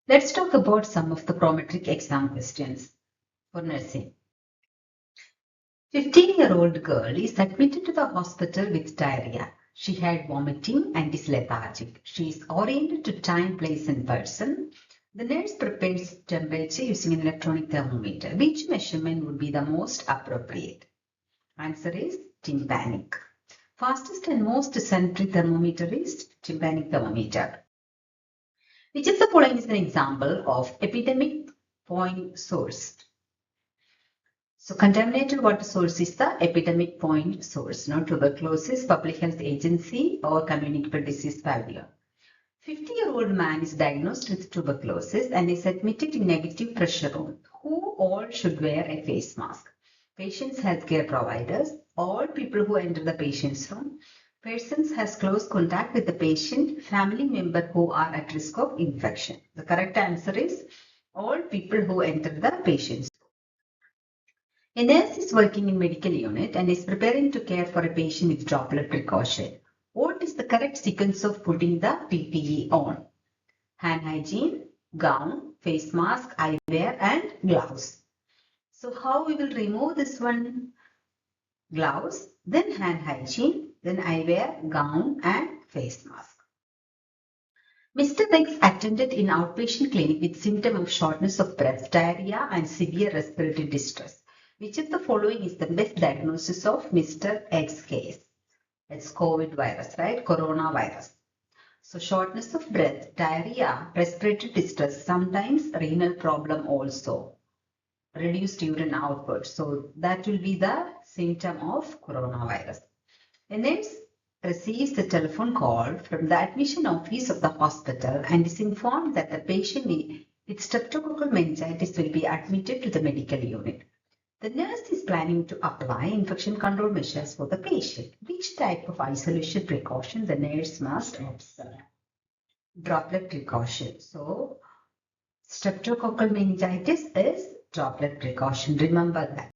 Let's talk about some of the prometric exam questions for nursing. 15-year-old girl is admitted to the hospital with diarrhea. She had vomiting and is lethargic. She is oriented to time, place, and person. The nurse prepares temperature using an electronic thermometer. Which measurement would be the most appropriate? Answer is tympanic. Fastest and most sensitive thermometer is tympanic thermometer. Which of the following is an example of epidemic point source? So contaminated water source is the epidemic point source, not tuberculosis, public health agency, or communicable disease pavilion. 50-year-old man is diagnosed with tuberculosis and is admitted in negative pressure room. Who all should wear a face mask? Patients, healthcare providers, all people who enter the patient's room, persons has close contact with the patient, family member who are at risk of infection. The correct answer is all people who enter the patient's room. A nurse is working in medical unit and is preparing to care for a patient with droplet precaution. What is the correct sequence of putting the PPE on? Hand hygiene, gown, face mask, eyewear, and gloves. So how we will remove this one? Gloves, then hand hygiene, then eyewear, gown, and face mask. Mr. X attended in outpatient clinic with symptom of shortness of breath, diarrhea, and severe respiratory distress. Which of the following is the best diagnosis of Mr. X case? It's COVID virus, right? Coronavirus. So shortness of breath, diarrhea, respiratory distress, sometimes renal problem also. Reduced urine output. So that will be the symptom of coronavirus. A nurse receives a telephone call from the admission office of the hospital and is informed that the patient with streptococcal meningitis will be admitted to the medical unit. The nurse is planning to apply infection control measures for the patient. Which type of isolation precaution the nurse must observe? Droplet precaution. So, streptococcal meningitis is droplet precaution. Remember that.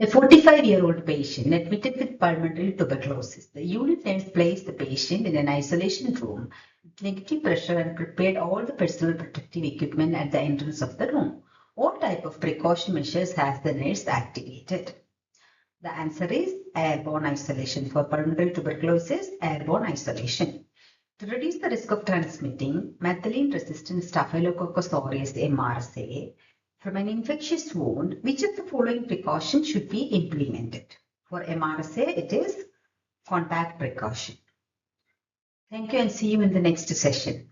A 45-year-old patient admitted with pulmonary tuberculosis. The unit nurse placed the patient in an isolation room with negative pressure and prepared all the personal protective equipment at the entrance of the room. What type of precaution measures has the nurse activated? The answer is airborne isolation. For pulmonary tuberculosis, airborne isolation. To reduce the risk of transmitting methicillin-resistant Staphylococcus aureus MRSA from an infectious wound, which of the following precautions should be implemented? For MRSA, it is contact precaution. Thank you and see you in the next session.